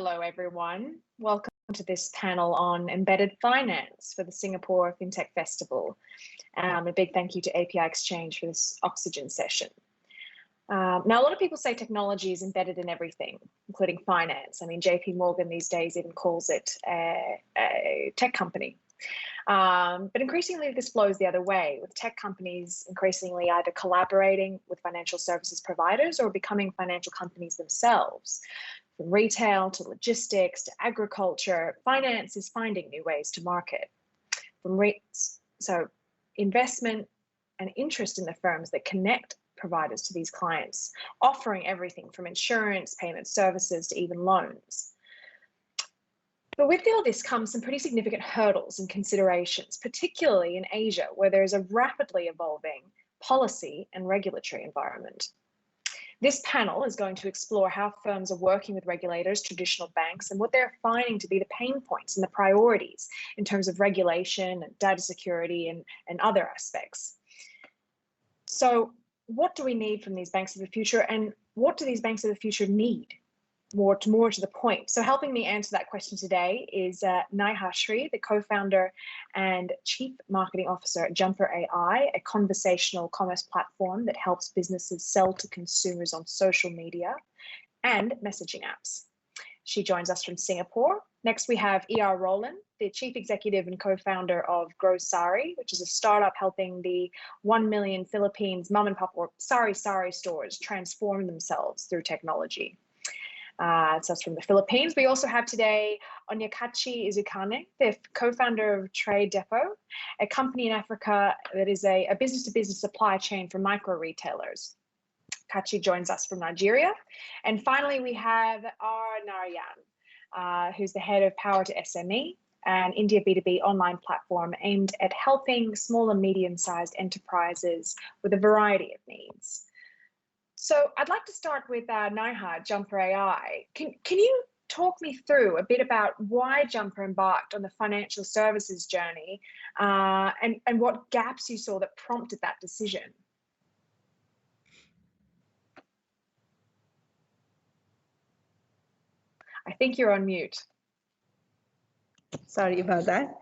hello everyone. Welcome to this panel on embedded finance for the Singapore FinTech Festival. A big thank you to API Exchange for this oxygen session. Now, a lot of people say technology is embedded in everything, including finance. I mean, JP Morgan these days even calls it a tech company. But increasingly, this flows the other way, with tech companies increasingly either collaborating with financial services providers or becoming financial companies themselves. From retail to logistics to agriculture, finance is finding new ways to market. So investment and interest in the firms that connect providers to these clients, offering everything from insurance, payment services to even loans. But with all this comes some pretty significant hurdles and considerations, particularly in Asia, where there is a rapidly evolving policy and regulatory environment. This panel is going to explore how firms are working with regulators, traditional banks, and what they're finding to be the pain points and the priorities in terms of regulation and data security and other aspects. So what do we need from these banks of the future, and what do these banks of the future need? More to the point. So helping me answer that question today is Neha Sri, the co-founder and chief marketing officer at Jumper AI, a conversational commerce platform that helps businesses sell to consumers on social media and messaging apps. She joins us from Singapore. Next, we have ER Roland, the chief executive and co-founder of GrowSari, which is a startup helping the 1 million Philippines mom and pop or sari stores transform themselves through technology. So that's from the Philippines. We also have today Onyekachi Izukane, the co-founder of Trade Depot, a company in Africa that is a business-to-business supply chain for micro retailers. Kachi joins us from Nigeria. And finally, we have R. Narayan, who's the head of Power to SME, an India B2B online platform aimed at helping small and medium-sized enterprises with a variety of needs. So I'd like to start with Neha, Jumper AI. Can you talk me through a bit about why Jumper embarked on the financial services journey and what gaps you saw that prompted that decision? I think you're on mute. Sorry about that.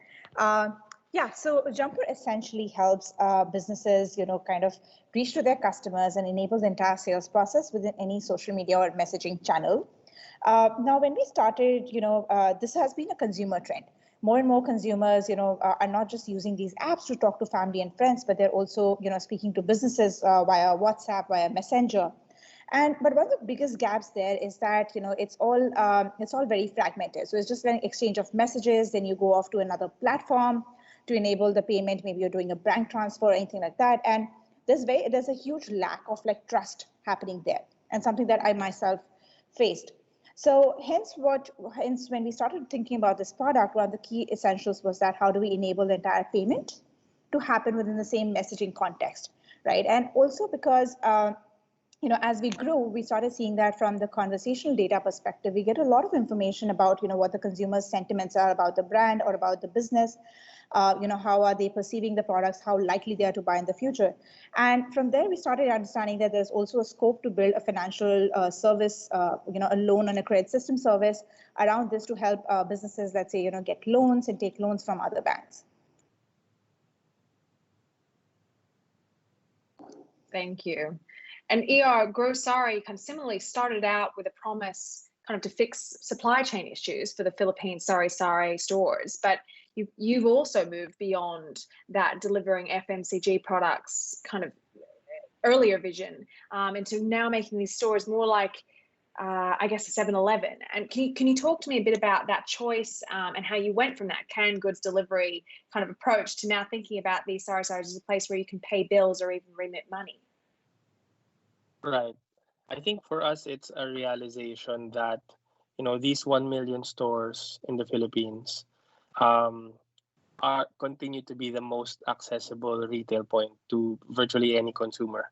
Yeah, so Jumper essentially helps businesses, kind of reach to their customers and enable the entire sales process within any social media or messaging channel. Now, when we started, this has been a consumer trend. More and more consumers, are not just using these apps to talk to family and friends, but they're also, speaking to businesses via WhatsApp, via Messenger. But one of the biggest gaps there is that it's all very fragmented. So it's just an exchange of messages. Then you go off to another platform to enable the payment. Maybe you're doing a bank transfer or anything like that. And there's a huge lack of trust happening there, and something that I myself faced. So hence when we started thinking about this product, one of the key essentials was that how do we enable the entire payment to happen within the same messaging context, right? And also because as we grew, we started seeing that from the conversational data perspective, we get a lot of information about, what the consumer's sentiments are about the brand or about the business, how are they perceiving the products, how likely they are to buy in the future. And from there, we started understanding that there's also a scope to build a financial service, a loan and a credit system service around this to help businesses, let's say, get loans and take loans from other banks. Thank you. And ER GrowSari kind of similarly started out with a promise kind of to fix supply chain issues for the Philippine sari stores, but you've also moved beyond that, delivering FMCG products kind of earlier vision into now making these stores more like, I guess, a 7-Eleven. And can you talk to me a bit about that choice and how you went from that canned goods delivery kind of approach to now thinking about these sari as a place where you can pay bills or even remit money? Right. I think for us, it's a realization that, these 1 million stores in the Philippines continue to be the most accessible retail point to virtually any consumer.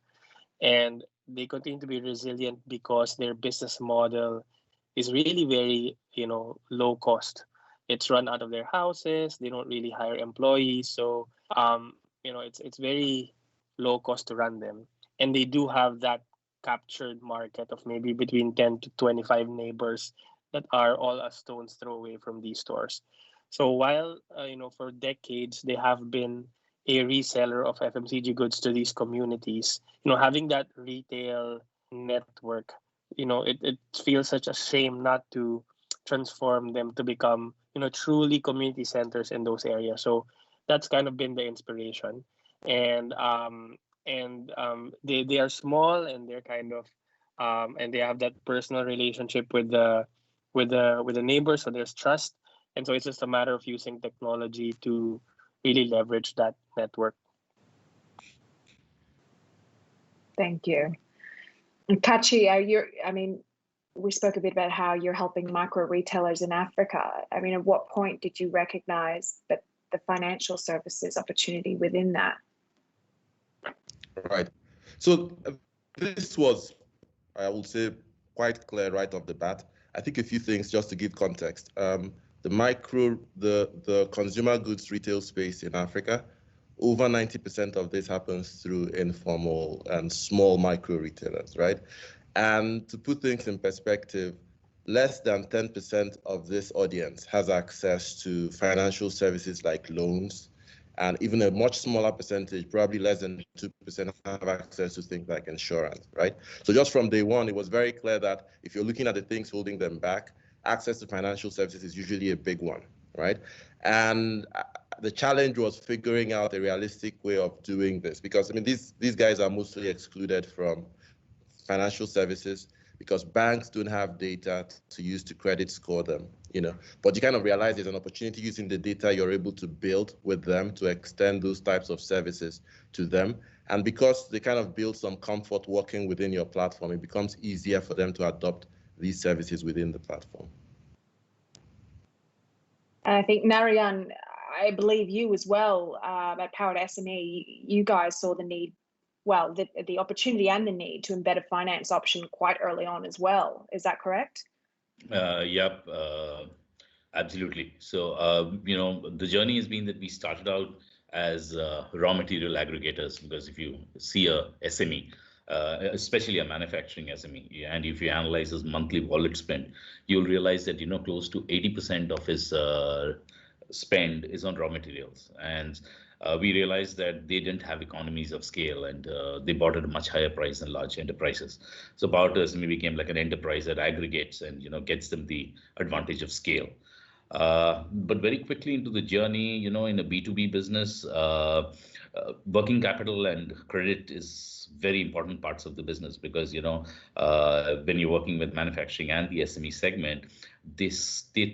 And they continue to be resilient because their business model is really very, low cost. It's run out of their houses. They don't really hire employees. So, it's very low cost to run them. And they do have that captured market of maybe between 10 to 25 neighbors that are all a stone's throw away from these stores. So while for decades they have been a reseller of FMCG goods to these communities, having that retail network, it feels such a shame not to transform them to become truly community centers in those areas. So that's kind of been the inspiration, and they are small, and they're kind of and they have that personal relationship with the neighbor, so there's trust, and so it's just a matter of using technology to really leverage that network. Thank you. And Kachi, we spoke a bit about how you're helping micro retailers in Africa. I mean, at what point did you recognize that the financial services opportunity within that? Right. So this was, I would say, quite clear right off the bat. I think a few things just to give context. The consumer goods retail space in Africa, over 90% of this happens through informal and small micro retailers, right? And to put things in perspective, less than 10% of this audience has access to financial services like loans, and even a much smaller percentage, probably less than 2%, have access to things like insurance, right? So just from day one, it was very clear that if you're looking at the things holding them back, access to financial services is usually a big one, right? And the challenge was figuring out a realistic way of doing this, because I mean, these guys are mostly excluded from financial services because banks don't have data to use to credit score them, But you kind of realize there's an opportunity using the data you're able to build with them to extend those types of services to them. And because they kind of build some comfort working within your platform, it becomes easier for them to adopt these services within the platform. I think, Narayan, I believe you as well, at Powered SME, you guys saw the need, well, the opportunity and the need to embed a finance option quite early on as well. Is that correct? Yep, absolutely. So, the journey has been that we started out as raw material aggregators, because if you see a SME, especially a manufacturing SME, and if you analyze his monthly wallet spend, you'll realize that close to 80% of his spend is on raw materials, and we realized that they didn't have economies of scale, and they bought at a much higher price than large enterprises. So Powered SME became like an enterprise that aggregates and gets them the advantage of scale. But very quickly into the journey, in a B2B business, working capital and credit is very important parts of the business, because when you're working with manufacturing and the SME segment, they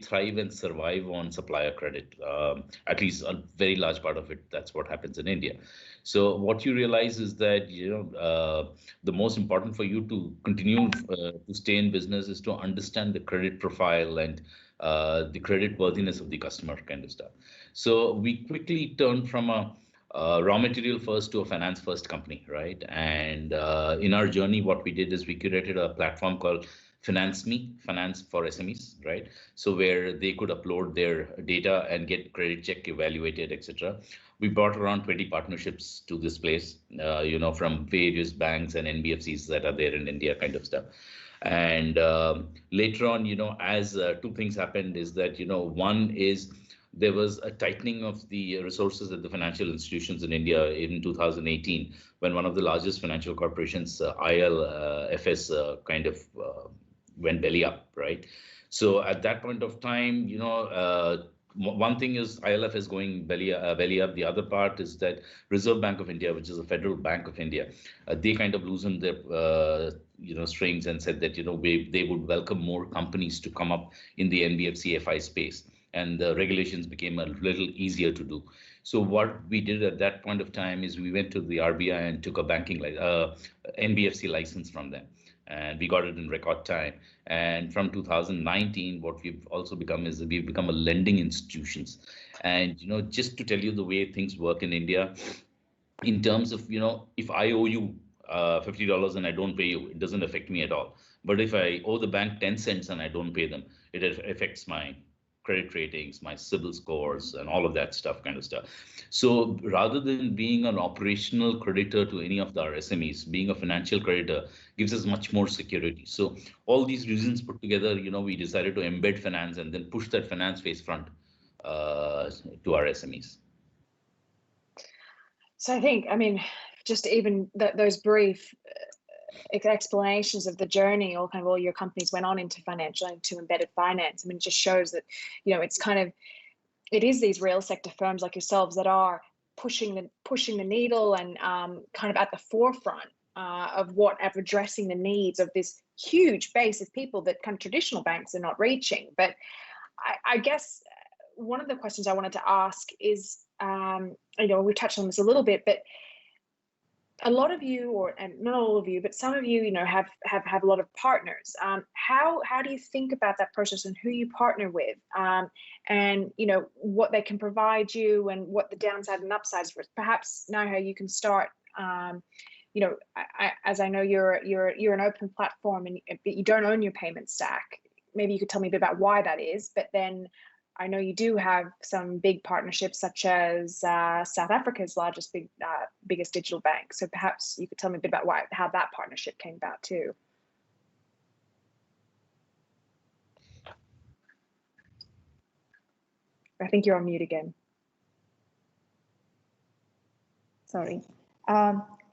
thrive and survive on supplier credit. At least a very large part of it, that's what happens in India. So what you realize is that the most important for you to continue to stay in business is to understand the credit profile and the credit worthiness of the customer kind of stuff. So we quickly turned from a raw material first to a finance first company, right? And in our journey, what we did is we curated a platform called FinanceMe, Finance for SMEs, right? So where they could upload their data and get credit check evaluated, etc. We brought around 20 partnerships to this place, from various banks and NBFCs that are there in India, kind of stuff. And later on, as two things happened, is that, one is there was a tightening of the resources at the financial institutions in India in 2018, when one of the largest financial corporations, ILFS, went belly up, right? So at that point of time, one thing is ILFS going belly up. The other part is that Reserve Bank of India, which is the Federal Bank of India, they kind of loosened their strings and said that they would welcome more companies to come up in the NBFC FI space, and the regulations became a little easier to do. So what we did at that point of time is we went to the RBI and took a banking NBFC license from them, and we got it in record time. And from 2019, what we've also become is we've become a lending institutions. And just to tell you the way things work in India, in terms of if I owe you $50 and I don't pay you, it doesn't affect me at all. But if I owe the bank 10 cents and I don't pay them, it affects my credit ratings, my CIBIL scores, and all of that kind of stuff. So rather than being an operational creditor to any of our SMEs, being a financial creditor gives us much more security. So all these reasons put together, we decided to embed finance and then push that finance face front to our SMEs. So I think, just even those brief explanations of the journey, or kind of all your companies went on into financial, into embedded finance. It just shows that, it's kind of, it is these real sector firms like yourselves that are pushing the needle and kind of at the forefront of addressing the needs of this huge base of people that kind of traditional banks are not reaching. But I guess one of the questions I wanted to ask is, we touched on this a little bit, but a lot of you, and not all of you, but some of you, have a lot of partners. How do you think about that process and who you partner with, and what they can provide you and what the downside and upsides were? Perhaps now, how you can start. As I know you're an open platform and you don't own your payment stack. Maybe you could tell me a bit about why that is. But then I know you do have some big partnerships, such as South Africa's biggest digital bank. So perhaps you could tell me a bit about how that partnership came about too. I think you're on mute again. Sorry.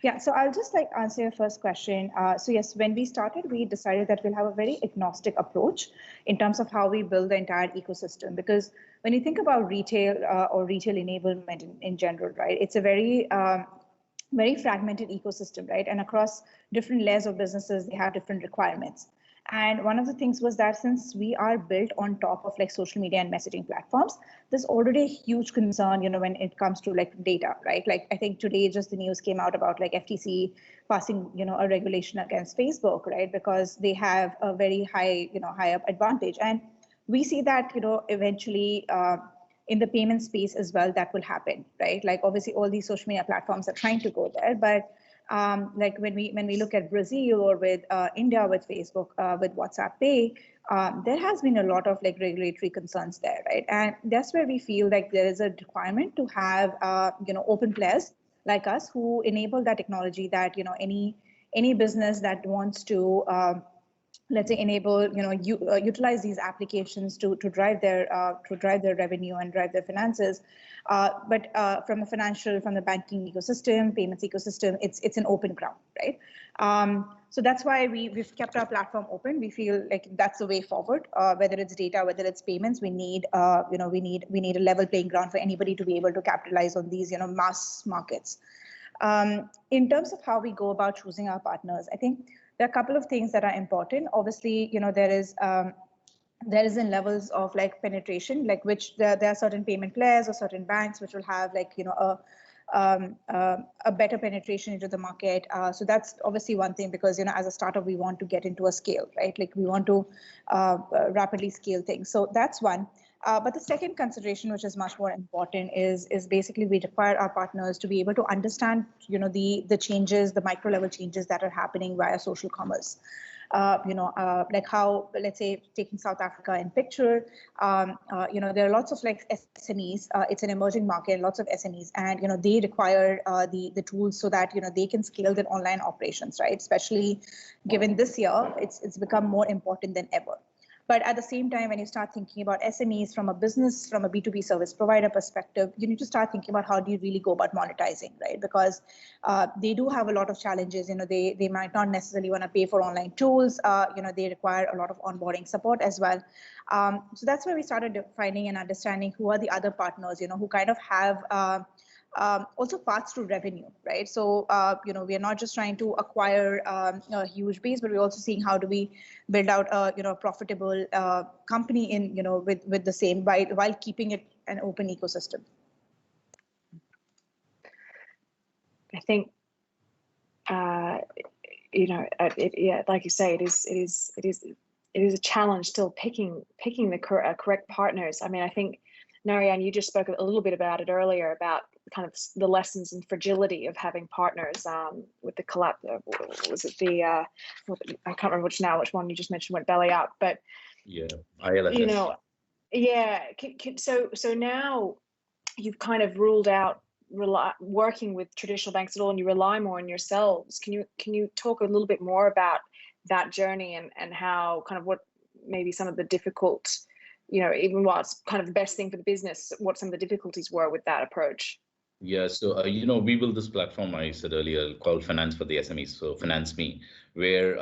Yeah, so I'll just answer your first question. So yes, when we started, we decided that we'll have a very agnostic approach in terms of how we build the entire ecosystem. Because when you think about retail or retail enablement in general, right, it's a very fragmented ecosystem, right? And across different layers of businesses, they have different requirements. And one of the things was that since we are built on top of social media and messaging platforms, there's already a huge concern, when it comes to data, right? I think today just the news came out about FTC passing, a regulation against Facebook, right? Because they have a very high, high up advantage. And we see that, eventually in the payment space as well, that will happen, right? Obviously all these social media platforms are trying to go there, but when we look at Brazil or with India with Facebook with WhatsApp Pay, there has been a lot of regulatory concerns there, right? And that's where we feel there is a requirement to have open players like us who enable that technology that any business that wants to let's say enable utilize these applications to drive their revenue and drive their finances, but from the banking ecosystem, payments ecosystem, it's an open ground, right? So that's why we've kept our platform open. We feel like that's the way forward. Whether it's data, whether it's payments, we need a level playing ground for anybody to be able to capitalize on these mass markets. In terms of how we go about choosing our partners, I think there are a couple of things that are important. Obviously, there is in levels of penetration, which there are certain payment players or certain banks which will have a better penetration into the market. So that's obviously one thing, because as a startup we want to get into a scale, right? We want to rapidly scale things. So that's one. But the second consideration, which is much more important, is basically we require our partners to be able to understand, the changes, the micro level changes that are happening via social commerce. How, let's say, taking South Africa in picture, there are lots of SMEs. It's an emerging market, lots of SMEs, and they require the tools so that they can scale their online operations, right? Especially given this year, it's become more important than ever. But at the same time, when you start thinking about SMEs from a B2B service provider perspective, you need to start thinking about how do you really go about monetizing, right? Because they do have a lot of challenges. They might not necessarily want to pay for online tools. They require a lot of onboarding support as well. So that's where we started defining and understanding who are the other partners, who kind of have also paths to revenue, right? So, we are not just trying to acquire a huge base, but we're also seeing how do we build out a profitable company in, with the same, while keeping it an open ecosystem. I think, like you say, it is a challenge still picking the correct partners. I think, Narayan, you just spoke a little bit about it earlier, about kind of the lessons and fragility of having partners with the collapse. Was it I can't remember which one you just mentioned went belly up, but yeah, ILFS. Yeah. So now you've kind of ruled out working with traditional banks at all, and you rely more on yourselves. Can you talk a little bit more about that journey and how kind of what maybe some of the difficult, even while it's kind of the best thing for the business, what some of the difficulties were with that approach? Yeah, so we built this platform I said earlier called Finance for the SMEs, so Finance Me, where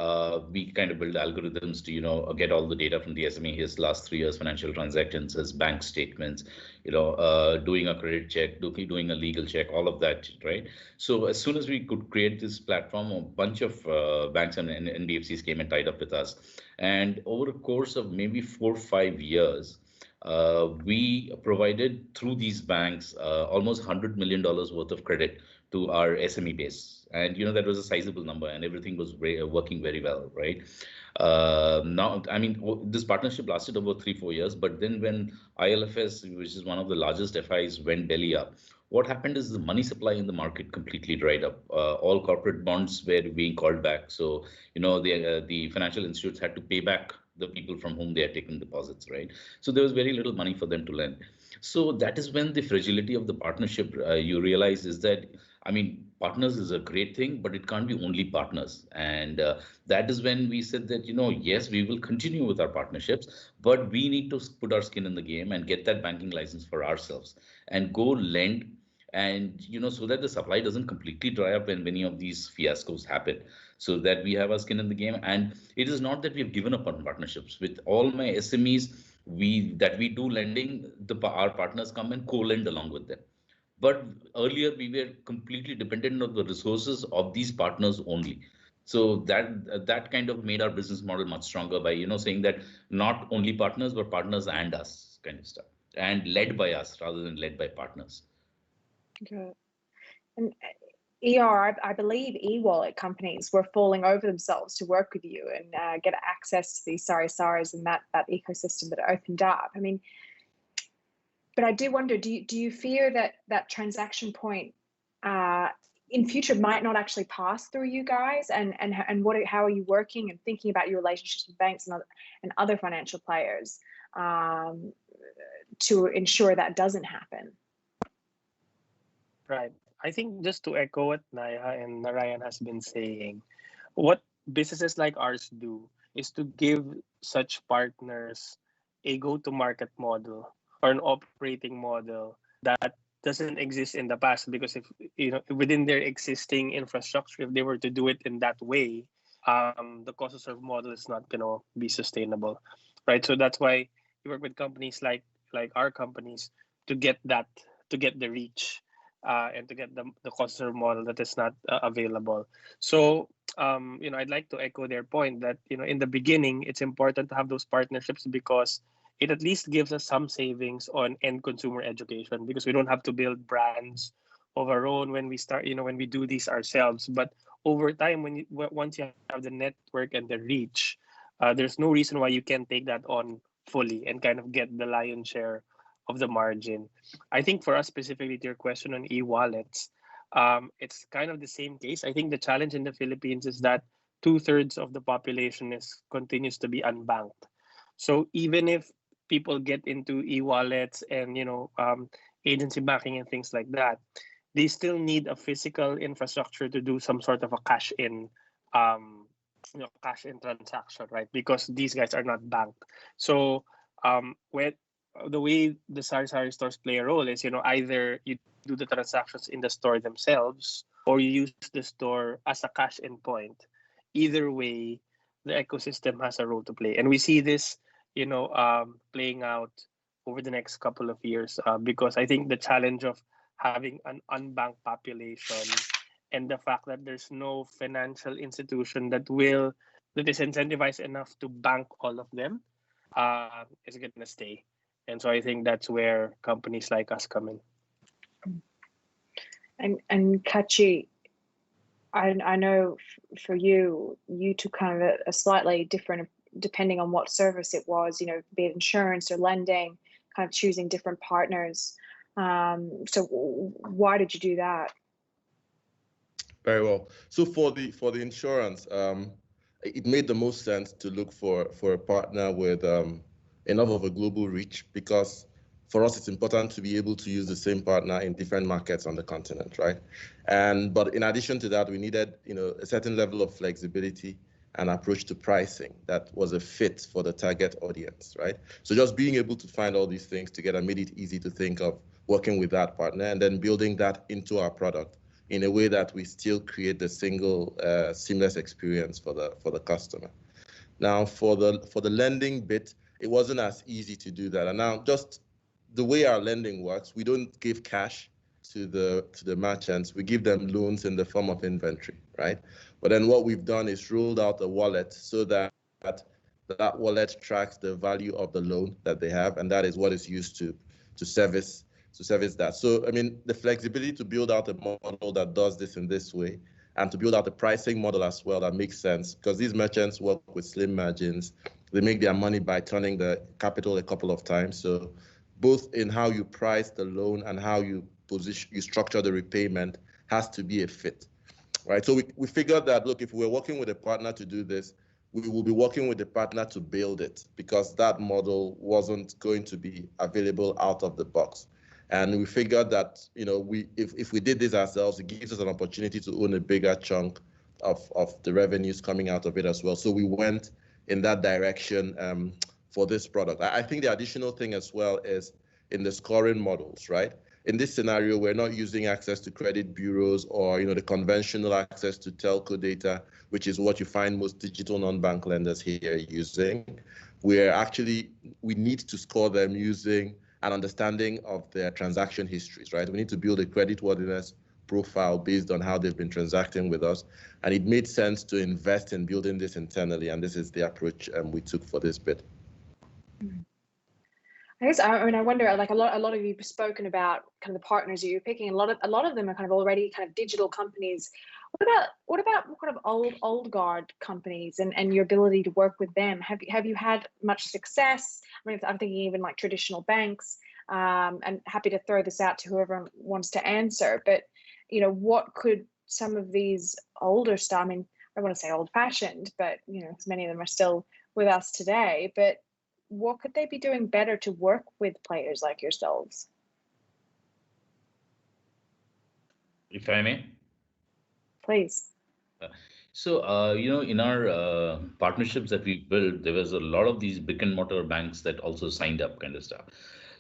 we kind of build algorithms to get all the data from the SME, his last 3 years financial transactions, his bank statements, doing a credit check, doing a legal check, all of that, right? So as soon as we could create this platform, a bunch of banks and NBFCs came and tied up with us, and over a course of maybe 4 or 5 years. We provided through these banks almost $100 million worth of credit to our SME base. And that was a sizable number, and everything was working very well, right? Now, I mean, this partnership lasted over 3-4 years, but then when ILFS, which is one of the largest FIs, went belly up, what happened is the money supply in the market completely dried up. All corporate bonds were being called back. So, the financial institutes had to pay back the people from whom they had taken deposits, right? So there was very little money for them to lend. So that is when the fragility of the partnership you realize is that, I mean, partners is a great thing, but it can't be only partners. And that is when we said that, yes, we will continue with our partnerships, but we need to put our skin in the game and get that banking license for ourselves and go lend, and so that the supply doesn't completely dry up when many of these fiascos happen, so that we have our skin in the game. And it is not that we have given up on partnerships with all my SMEs. We do lending, our partners come and co-lend along with them. But earlier we were completely dependent on the resources of these partners only. So that kind of made our business model much stronger by saying that not only partners but partners and us kind of stuff, and led by us rather than led by partners. Okay. And I believe e-wallet companies were falling over themselves to work with you and get access to these Saris and that ecosystem that opened up. I mean, but I do wonder, do you fear that transaction point in future might not actually pass through you guys? And how are you working and thinking about your relationships with banks and other financial players to ensure that doesn't happen? Right. I think just to echo what Naya and Narayan has been saying, what businesses like ours do is to give such partners a go-to-market model or an operating model that doesn't exist in the past. Because if within their existing infrastructure, if they were to do it in that way, the cost to serve model is not going to be sustainable, right? So that's why we work with companies like our companies to get the reach. And to get the cost serve model that is not available. So, I'd like to echo their point that, in the beginning, it's important to have those partnerships because it at least gives us some savings on end consumer education, because we don't have to build brands of our own when we start, when we do these ourselves. But over time, once you have the network and the reach, there's no reason why you can't take that on fully and kind of get the lion's share of the margin. I think for us specifically to your question on e-wallets, it's kind of the same case. I think the challenge in the Philippines is that 2/3 of the population continues to be unbanked. So even if people get into e-wallets and agency banking and things like that, they still need a physical infrastructure to do some sort of a cash in transaction, right? Because these guys are not banked. So when the way the sari-sari stores play a role is, either you do the transactions in the store themselves or you use the store as a cash-in point. Either way, the ecosystem has a role to play. And we see this, playing out over the next couple of years because I think the challenge of having an unbanked population and the fact that there's no financial institution that is incentivized enough to bank all of them is going to stay. And so I think that's where companies like us come in. And Kachi, I know for you took kind of a slightly different, depending on what service it was, be it insurance or lending, kind of choosing different partners. So why did you do that? Very well. So for the insurance, it made the most sense to look for a partner with enough of a global reach, because for us, it's important to be able to use the same partner in different markets on the continent, right? But in addition to that, we needed, a certain level of flexibility and approach to pricing that was a fit for the target audience, right? So just being able to find all these things together made it easy to think of working with that partner and then building that into our product in a way that we still create the single seamless experience for the customer. Now, for the lending bit, it wasn't as easy to do that. And now, just the way our lending works, we don't give cash to the merchants. We give them loans in the form of inventory, right? But then what we've done is rolled out a wallet so that wallet tracks the value of the loan that they have, and that is what is used to service that. So, I mean, the flexibility to build out a model that does this in this way, and to build out a pricing model as well that makes sense, because these merchants work with slim margins. They make their money by turning the capital a couple of times. So both in how you price the loan and how you structure the repayment has to be a fit, right? So we figured that, look, if we're working with a partner to do this, we will be working with the partner to build it, because that model wasn't going to be available out of the box. And we figured that, if we did this ourselves, it gives us an opportunity to own a bigger chunk of the revenues coming out of it as well. So we went in that direction for this product. I think the additional thing as well is in the scoring models, right? In this scenario, we're not using access to credit bureaus or the conventional access to telco data, which is what you find most digital non-bank lenders here using. We need to score them using an understanding of their transaction histories, right? We need to build a creditworthiness profile based on how they've been transacting with us. And it made sense to invest in building this internally. And this is the approach we took for this bit. I guess, I mean, I wonder, like a lot of you have spoken about kind of the partners that you're picking. A lot of them are kind of already kind of digital companies. What about kind of old guard companies and your ability to work with them? Have you had much success? I mean, I'm thinking even like traditional banks. And happy to throw this out to whoever wants to answer. But what could some of these older stuff? I mean, I don't want to say old-fashioned, but many of them are still with us today. But what could they be doing better to work with players like yourselves? If I may. Please. So, in our partnerships that we built, there was a lot of these brick and mortar banks that also signed up, kind of stuff.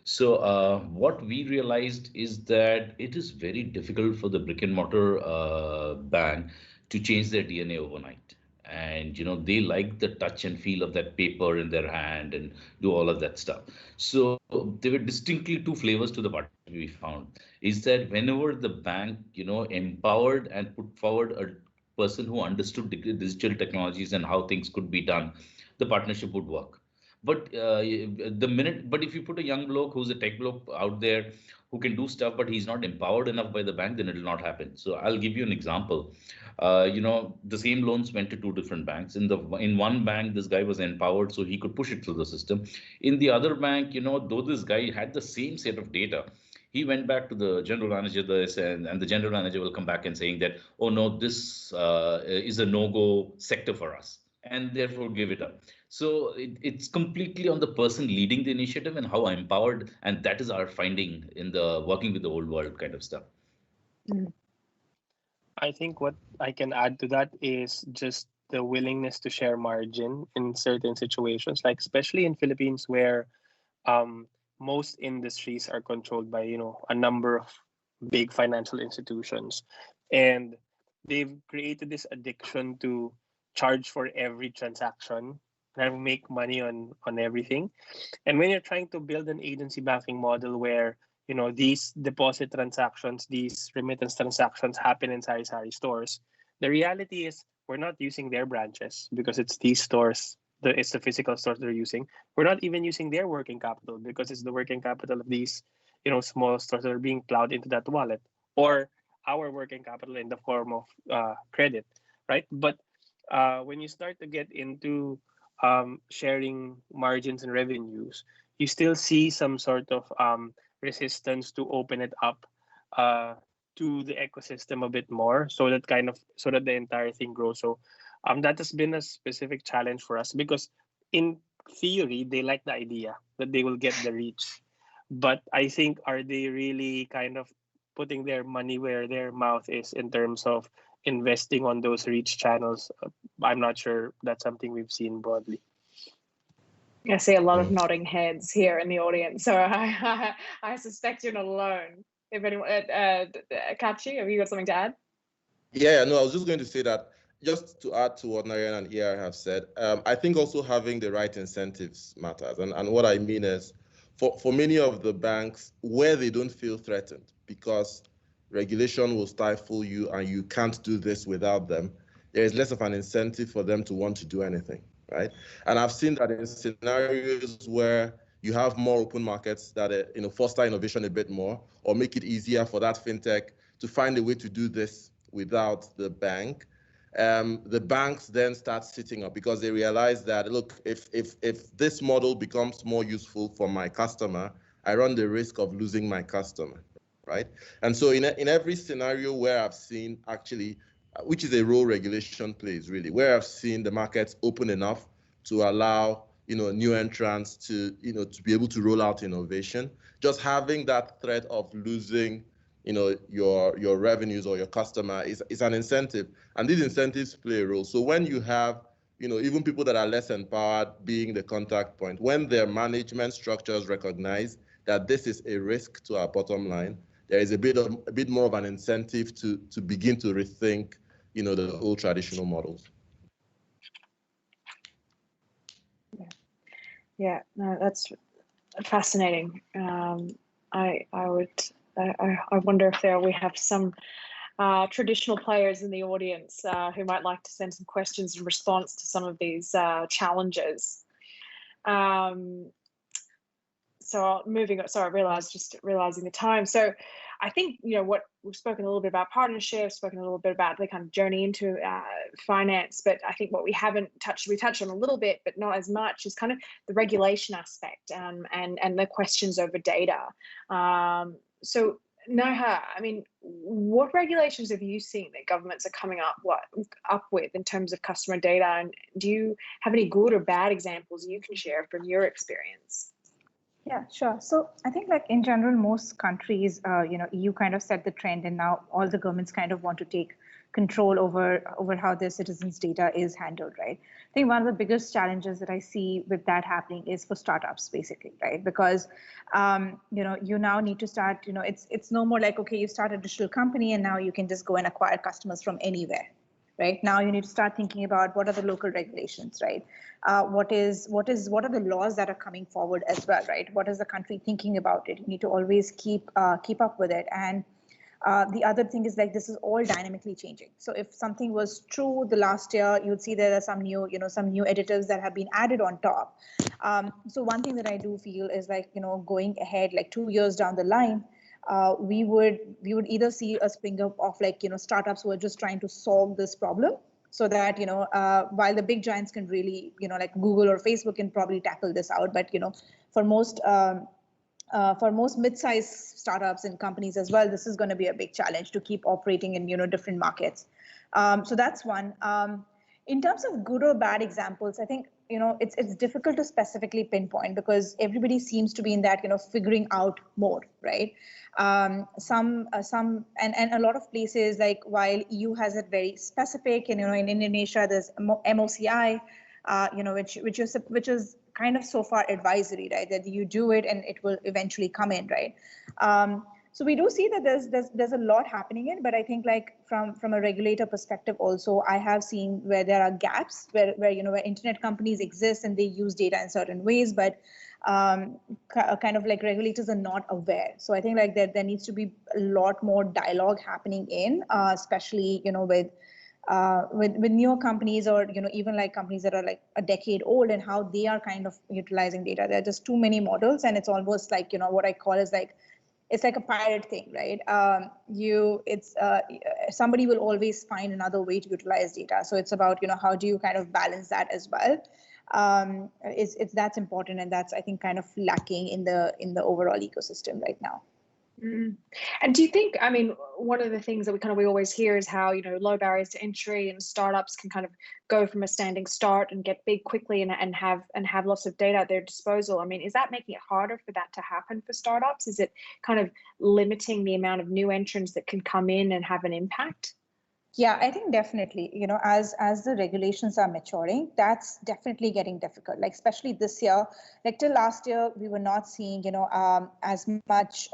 So what we realized is that it is very difficult for the brick and mortar bank to change their DNA overnight. And they like the touch and feel of that paper in their hand and do all of that stuff. So there were distinctly two flavors to the partnership we found. Is that whenever the bank empowered and put forward a person who understood digital technologies and how things could be done, the partnership would work. But but if you put a young bloke who's a tech bloke out there who can do stuff, but he's not empowered enough by the bank, then it will not happen. So I'll give you an example. The same loans went to two different banks. In one bank, this guy was empowered, so he could push it through the system. In the other bank, though this guy had the same set of data, he went back to the general manager and the general manager will come back and saying that, oh no, this is a no-go sector for us, and therefore give it up. So it's completely on the person leading the initiative and how empowered, and that is our finding in the working with the old world kind of stuff. I think what I can add to that is just the willingness to share margin in certain situations, like especially in Philippines where most industries are controlled by a number of big financial institutions, and they've created this addiction to charge for every transaction and make money on everything. And when you're trying to build an agency banking model where these deposit transactions, these remittance transactions happen in sari-sari stores, the reality is we're not using their branches because it's these stores. It's the physical stores they're using. We're not even using their working capital because it's the working capital of these, small stores that are being plowed into that wallet, or our working capital in the form of credit, right? But when you start to get into sharing margins and revenues, you still see some sort of resistance to open it up to the ecosystem a bit more, so that the entire thing grows. So that has been a specific challenge for us, because in theory, they like the idea that they will get the reach. But I think, are they really kind of putting their money where their mouth is in terms of investing on those reach channels? I'm not sure that's something we've seen broadly. I see a lot of nodding heads here in the audience, so I suspect you're not alone. If anyone, Kachi, have you got something to add? Yeah, no, I was just going to say that, just to add to what Narayan and ER have said, I think also having the right incentives matters. And what I mean is, for many of the banks, where they don't feel threatened because regulation will stifle you and you can't do this without them, there is less of an incentive for them to want to do anything, right? And I've seen that in scenarios where you have more open markets that foster innovation a bit more, or make it easier for that fintech to find a way to do this without the bank. The banks then start sitting up because they realize that, look, if this model becomes more useful for my customer, I run the risk of losing my customer, right? And so in every scenario where I've seen actually, which is a role regulation plays really, where I've seen the markets open enough to allow new entrants to be able to roll out innovation, just having that threat of losing your revenues or your customer is an incentive, and these incentives play a role. So when you have even people that are less empowered being the contact point, when their management structures recognize that this is a risk to our bottom line, there is a bit more of an incentive to begin to rethink the old traditional models. Yeah, no, that's fascinating. I wonder if we have some traditional players in the audience who might like to send some questions in response to some of these challenges. So moving on, sorry, realizing the time. So I think, what we've spoken a little bit about partnerships, spoken a little bit about the kind of journey into finance, but I think what we touched on a little bit, but not as much, is kind of the regulation aspect and the questions over data. So Noha, I mean, what regulations have you seen that governments are coming up with in terms of customer data? And do you have any good or bad examples you can share from your experience? Yeah, sure. So I think, like, in general, most countries, EU kind of set the trend, and now all the governments kind of want to take control over how their citizens' data is handled, right? I think one of the biggest challenges that I see with that happening is for startups, basically, right? Because you now need to start, it's no more like, okay, you start a digital company and now you can just go and acquire customers from anywhere. Right now, you need to start thinking about what are the local regulations, right? What are the laws that are coming forward as well, right? What is the country thinking about it? You need to always keep up with it. And the other thing is, like, this is all dynamically changing. So if something was true the last year, you'd see there are some new editors that have been added on top. So one thing that I do feel is, like, going ahead, like 2 years down the line, we would either see a spring up of, like, startups who are just trying to solve this problem, so that while the big giants can really, like Google or Facebook, can probably tackle this out, but for most mid-sized startups and companies as well, this is going to be a big challenge to keep operating in different markets. So that's one. In terms of good or bad examples, I think it's difficult to specifically pinpoint, because everybody seems to be in that figuring out mode, right? Some and a lot of places, like, while EU has it very specific, and in Indonesia there's MOCI, which is kind of so far advisory, right? That you do it and it will eventually come in, right? So we do see that there's a lot happening in, but I think, like, from a regulator perspective also, I have seen where there are gaps where internet companies exist and they use data in certain ways, but kind of like regulators are not aware. So I think, like, there needs to be a lot more dialogue happening in, especially with newer companies, or even like companies that are like a decade old, and how they are kind of utilizing data. There are just too many models, and it's almost like what I call is like, it's like a pirate thing, right? Somebody will always find another way to utilize data. So it's about how do you kind of balance that as well? That's important, and that's, I think, kind of lacking in the overall ecosystem right now. And do you think, I mean, one of the things that we always hear is how, low barriers to entry and startups can kind of go from a standing start and get big quickly and have lots of data at their disposal. I mean, is that making it harder for that to happen for startups? Is it kind of limiting the amount of new entrants that can come in and have an impact? Yeah, I think definitely, as the regulations are maturing, that's definitely getting difficult. Like, especially this year, like till last year, we were not seeing, as much,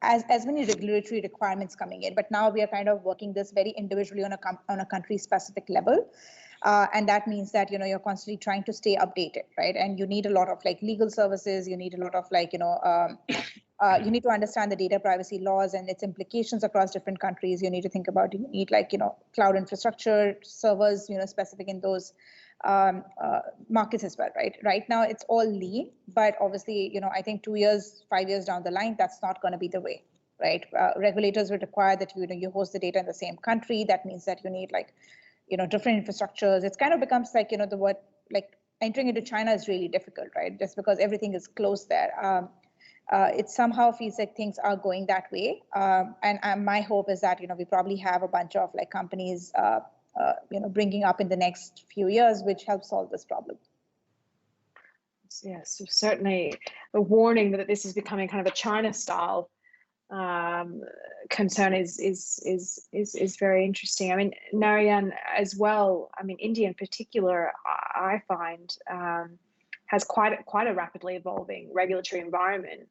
as many regulatory requirements coming in. But now we are kind of working this very individually on a country specific level. And that means that, you're constantly trying to stay updated, right? And you need a lot of like legal services, you need a lot of like, you need to understand the data privacy laws and its implications across different countries. You need to think about, you need like, cloud infrastructure, servers, specific in those markets as well, right? Right now it's all lean, but obviously, I think 2 years, 5 years down the line, that's not going to be the way, right? Regulators would require that, you host the data in the same country. That means that you need like, different infrastructures. It's kind of becomes like, the word like entering into China is really difficult, right? Just because everything is closed there. It somehow feels like things are going that way. And my hope is that, we probably have a bunch of like companies, bringing up in the next few years, which helps solve this problem. Yes, so certainly a warning that this is becoming kind of a China style concern is very interesting. I mean, Narayan as well. I mean, India in particular, I find has quite a rapidly evolving regulatory environment.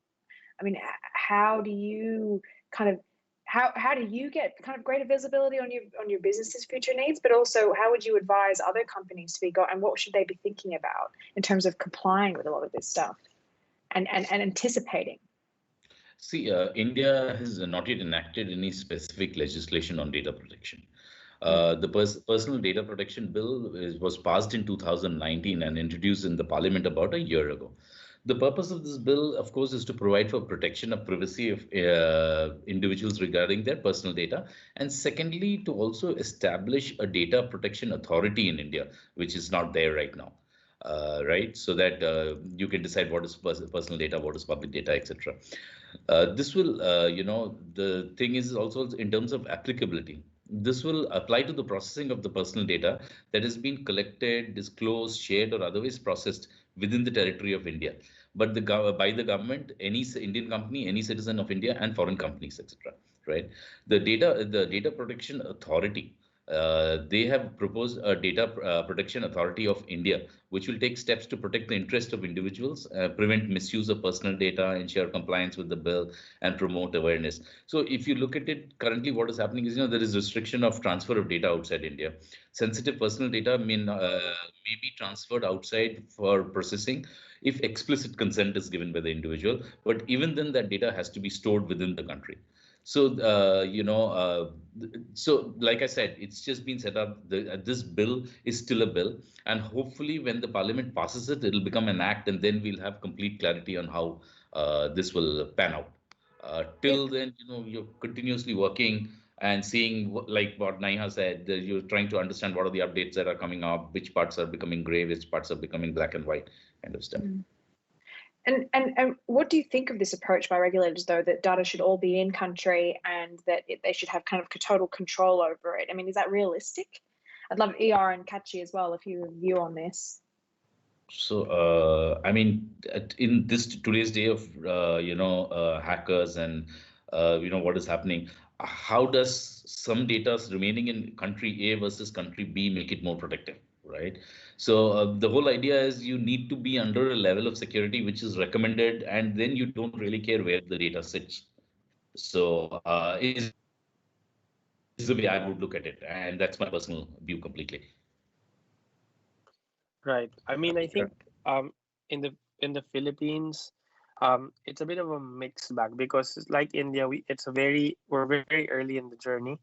I mean, how do you kind of how do you get kind of greater visibility on your business's future needs, but also how would you advise other companies to be and what should they be thinking about in terms of complying with a lot of this stuff and anticipating? See, India has not yet enacted any specific legislation on data protection. The Personal Data Protection Bill was passed in 2019 and introduced in the Parliament about a year ago. The purpose of this bill, of course, is to provide for protection of privacy of individuals regarding their personal data. And secondly, to also establish a data protection authority in India, which is not there right now. Right, so that you can decide what is personal data, what is public data, etc. This will, the thing is also in terms of applicability. This will apply to the processing of the personal data that has been collected, disclosed, shared, or otherwise processed within the territory of India, but by the government, any Indian company, any citizen of India, and foreign companies, etc. Right? The Data Protection Authority. They have proposed a Data Protection Authority of India, which will take steps to protect the interest of individuals, prevent misuse of personal data, ensure compliance with the bill, and promote awareness. So if you look at it, currently what is happening is, there is restriction of transfer of data outside India. Sensitive personal data may be transferred outside for processing if explicit consent is given by the individual, but even then that data has to be stored within the country. So, so like I said, it's just been set up. This bill is still a bill, and hopefully when the Parliament passes it, it'll become an act, and then we'll have complete clarity on how this will pan out. Till then, you're continuously working and seeing, like what Naiha said, you're trying to understand what are the updates that are coming up, which parts are becoming gray, which parts are becoming black and white, kind of stuff. And what do you think of this approach by regulators, though, that data should all be in country and that they should have kind of total control over it? I mean, is that realistic? I'd love ER and Kachi as well, if you have a view on this. So, I mean, in today's day of, hackers and, what is happening, how does some data remaining in country A versus country B make it more protective? Right. So the whole idea is you need to be under a level of security which is recommended, and then you don't really care where the data sits. So is the way I would look at it, and that's my personal view completely. Right. I mean, I think in the Philippines, it's a bit of a mixed bag because like India, we're very early in the journey.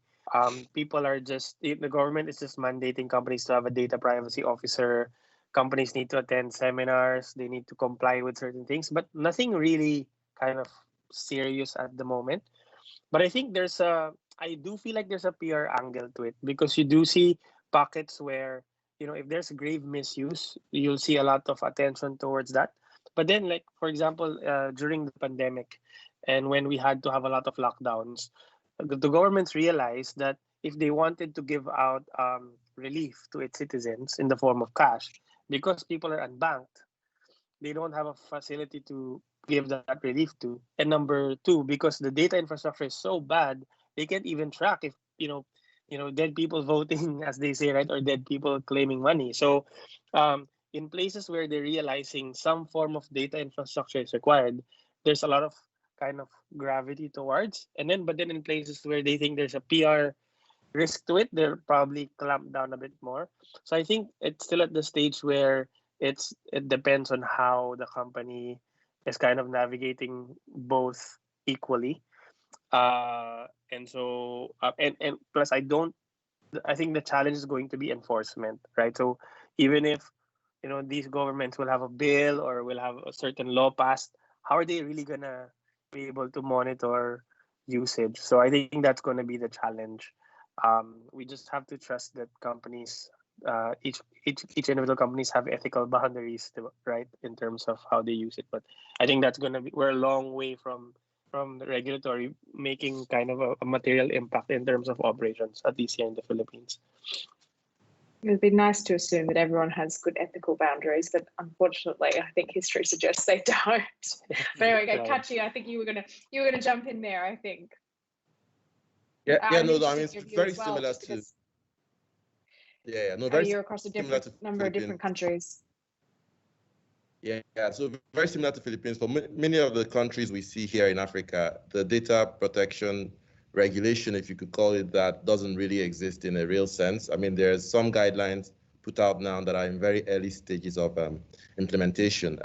People are the government is just mandating companies to have a data privacy officer. Companies need to attend seminars. They need to comply with certain things, but nothing really kind of serious at the moment. But I think I do feel like there's a PR angle to it because you do see pockets where, if there's grave misuse, you'll see a lot of attention towards that. But then, like, for example, during the pandemic, and when we had to have a lot of lockdowns, the governments realized that if they wanted to give out relief to its citizens in the form of cash, because people are unbanked, they don't have a facility to give that relief to. And number two, because the data infrastructure is so bad, they can't even track if dead people voting, as they say, right, or dead people claiming money. So, in places where they're realizing some form of data infrastructure is required, there's a lot of kind of gravity towards. But then in places where they think there's a PR risk to it, they'll probably clamp down a bit more. So I think it's still at the stage where it depends on how the company is kind of navigating both equally. And plus I think the challenge is going to be enforcement, right? So even if these governments will have a bill or will have a certain law passed, how are they really gonna be able to monitor usage? So I think that's going to be the challenge. We just have to trust that companies, each individual companies have ethical boundaries, right, in terms of how they use it. But I think that's going to be, we're a long way from the regulatory making kind of a material impact in terms of operations, at least here in the Philippines. It would be nice to assume that everyone has good ethical boundaries, but unfortunately, I think history suggests they don't. But anyway, Right. Kachi, I think you were gonna jump in there, I think. Yeah, I'm no, I interested mean, in it's your view very as well, similar just to, because no, very you're across a similar different to number of different Philippines. countries. Yeah, so very similar to Philippines. For many of the countries we see here in Africa, the data protection regulation, if you could call it that, doesn't really exist in a real sense. I mean, there's some guidelines put out now that are in very early stages of implementation.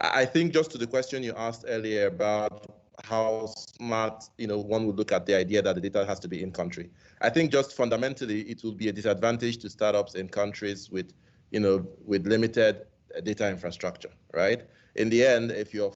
I think just to the question you asked earlier about how smart, one would look at the idea that the data has to be in country. I think just fundamentally, it will be a disadvantage to startups in countries with limited data infrastructure, right? In the end, if you're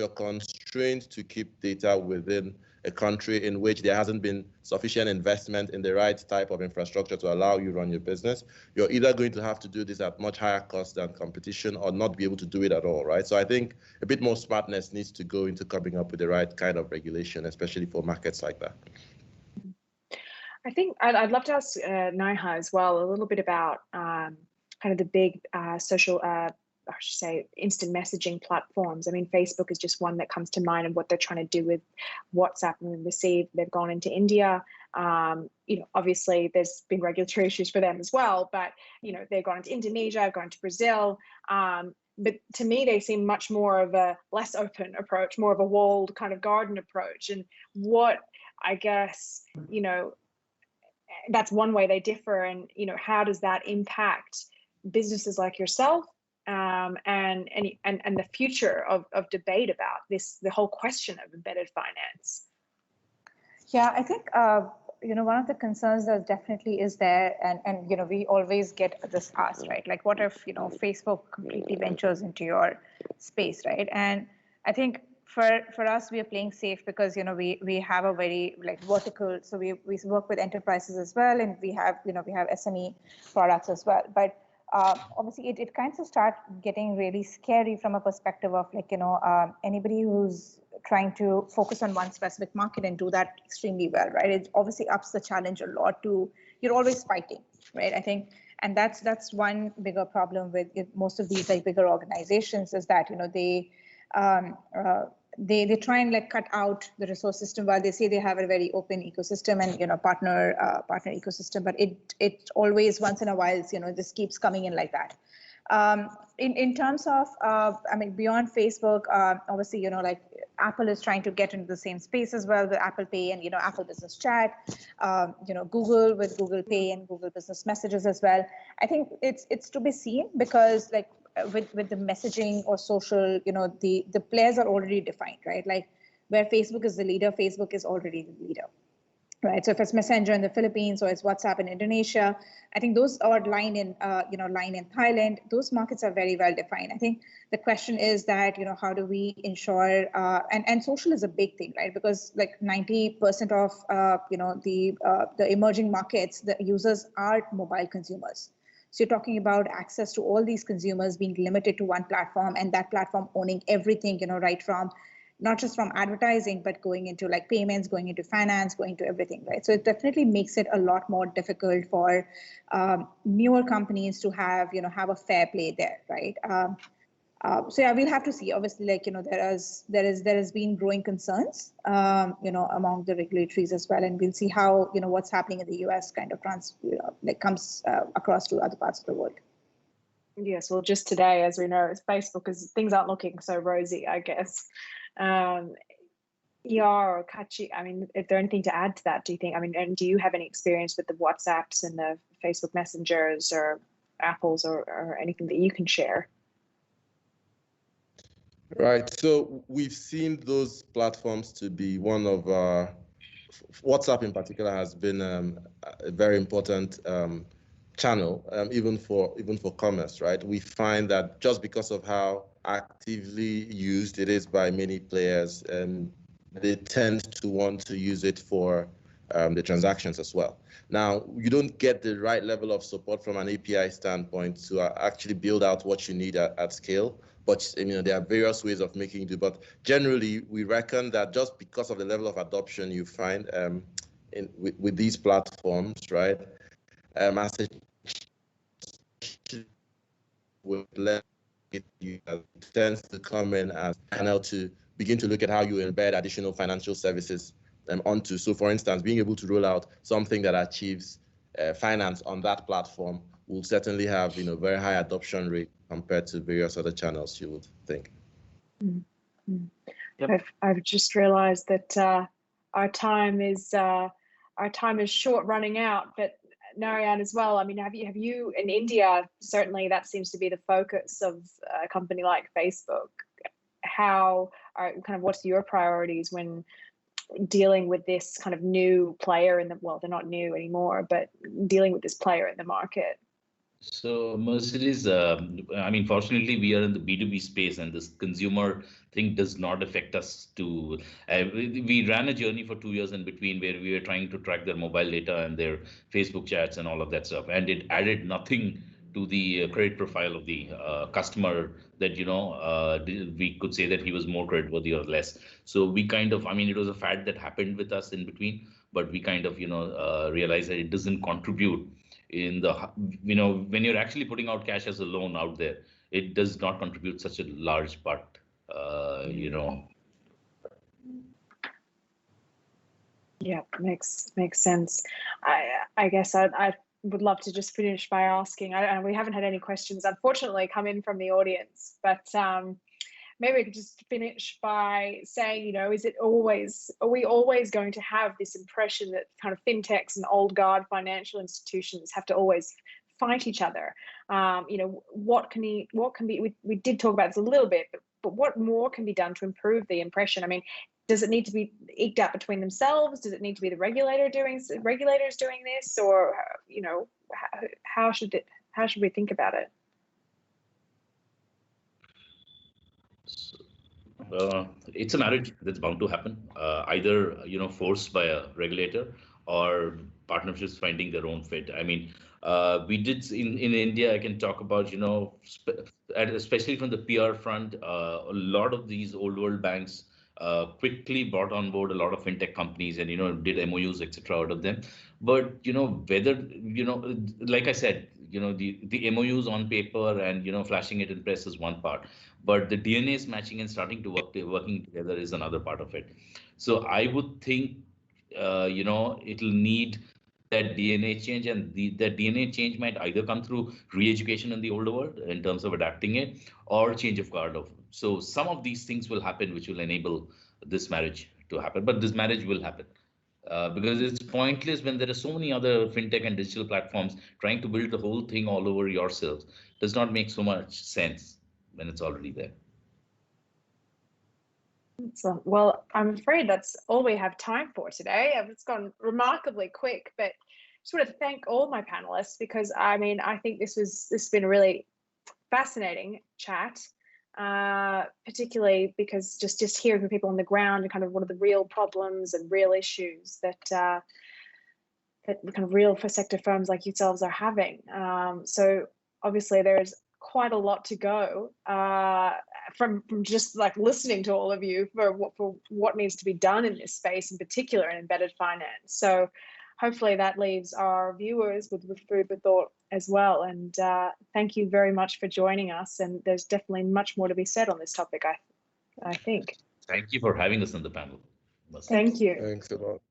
constrained to keep data within a country in which there hasn't been sufficient investment in the right type of infrastructure to allow you run your business, you're either going to have to do this at much higher cost than competition or not be able to do it at all, right? So I think a bit more smartness needs to go into coming up with the right kind of regulation, especially for markets like that. I think I'd love to ask Naiha as well a little bit about kind of the big social, I should say, instant messaging platforms. I mean, Facebook is just one that comes to mind of what they're trying to do with WhatsApp and Receive. They've gone into India. Obviously, there's been regulatory issues for them as well, but they've gone into Indonesia, gone to Brazil. But to me, they seem much more of a less open approach, more of a walled kind of garden approach. And what I guess, that's one way they differ. And how does that impact businesses like yourself and the future of debate about the whole question of embedded finance? Yeah, I think one of the concerns that definitely is there, and we always get this asked, right? Like, what if Facebook completely ventures into your space, right? And I think for us, we are playing safe because we have a very vertical. So we work with enterprises as well, and we have SME products as well. But obviously, it kind of start getting really scary from a perspective of anybody who's trying to focus on one specific market and do that extremely well, right? It obviously ups the challenge a lot. You're always fighting, right? I think, and that's one bigger problem with most of these bigger organizations is that they try and cut out the resource system while they say they have a very open ecosystem and partner ecosystem, but it always once in a while this keeps coming in like that. In terms of beyond Facebook, obviously Apple is trying to get into the same space as well with Apple Pay and Apple Business Chat, Google with Google Pay and Google Business Messages as well. I think it's to be seen because with the messaging or social, the players are already defined, right? Like where Facebook is the leader, Facebook is already the leader, right? So if it's Messenger in the Philippines or it's WhatsApp in Indonesia, I think those are Line in Thailand. Those markets are very well defined. I think the question is that how do we ensure and social is a big thing, right? Because 90% of the emerging markets, the users are mobile consumers. So you're talking about access to all these consumers being limited to one platform and that platform owning everything, right from not just from advertising, but going into like payments, going into finance, going into everything, right? So it definitely makes it a lot more difficult for newer companies to have, have a fair play there, right? So yeah, we'll have to see. Obviously, like, there has been growing concerns, among the regulatories as well, and we'll see how, what's happening in the US kind of comes across to other parts of the world. Yes, well, just today, as we know, Facebook, because things aren't looking so rosy, I guess. Or Kachi, I mean, is there anything to add to that, do you think? I mean, and do you have any experience with the WhatsApps and the Facebook Messengers or Apples or anything that you can share? Right. So we've seen those platforms to be one of WhatsApp in particular has been a very important channel, even for commerce, right? We find that just because of how actively used it is by many players, they tend to want to use it for the transactions as well. Now, you don't get the right level of support from an API standpoint to actually build out what you need at scale. But there are various ways of making it do. But generally, we reckon that just because of the level of adoption you find with these platforms, right, as it would let it tends to come in as a channel to begin to look at how you embed additional financial services onto. So, for instance, being able to roll out something that achieves finance on that platform will certainly have very high adoption rate compared to various other channels, you would think. Mm-hmm. Yep. I've just realized that our time is short, running out. But Narayan as well. I mean, have you in India? Certainly, that seems to be the focus of a company like Facebook. What's your priorities when dealing with this kind of new player they're not new anymore, but dealing with this player in the market? So Mercedes, I mean, fortunately, we are in the B2B space, and this consumer thing does not affect us. We ran a journey for 2 years in between where we were trying to track their mobile data and their Facebook chats and all of that stuff, and it added nothing to the credit profile of the customer that we could say that he was more creditworthy or less. So we kind of, I mean, it was a fad that happened with us in between, but we kind of realized that it doesn't contribute in the when you're actually putting out cash as a loan out there, it does not contribute such a large part. Yeah, makes sense. I guess I would love to just finish by asking. We haven't had any questions, unfortunately, come in from the audience, but maybe we could just finish by saying, are we always going to have this impression that kind of fintechs and old guard financial institutions have to always fight each other? What can be, we did talk about this a little bit, but what more can be done to improve the impression? I mean, does it need to be eked out between themselves? Does it need to be the regulators doing this, or how should we think about it? It's a marriage that's bound to happen, either forced by a regulator or partnerships finding their own fit. I mean, we did in India. I can talk about especially from the PR front, a lot of these old world banks quickly brought on board a lot of fintech companies and did MOUs, etc. out of them. But whether like I said, the MOUs on paper and flashing it in press is one part, but the DNAs matching and starting to working together is another part of it. So I would think it'll need that DNA change, and that DNA change might either come through re-education in the older world in terms of adapting it, or change of guard. So some of these things will happen which will enable this marriage to happen, but this marriage will happen. Because it's pointless when there are so many other fintech and digital platforms trying to build the whole thing all over yourself. Does not make so much sense when it's already there. So, well, I'm afraid that's all we have time for today. It's gone remarkably quick, but just want to thank all my panelists, because I mean, I think this has been a really fascinating chat, particularly because just hearing from people on the ground and kind of what are the real problems and real issues that kind of real for sector firms like yourselves are having. So obviously there's quite a lot to go, from just like listening to all of you for what needs to be done in this space, in particular in embedded finance. So hopefully that leaves our viewers with food for thought as well. And thank you very much for joining us. And there's definitely much more to be said on this topic, I think. Thank you for having us on the panel. Thank you. Thanks a lot.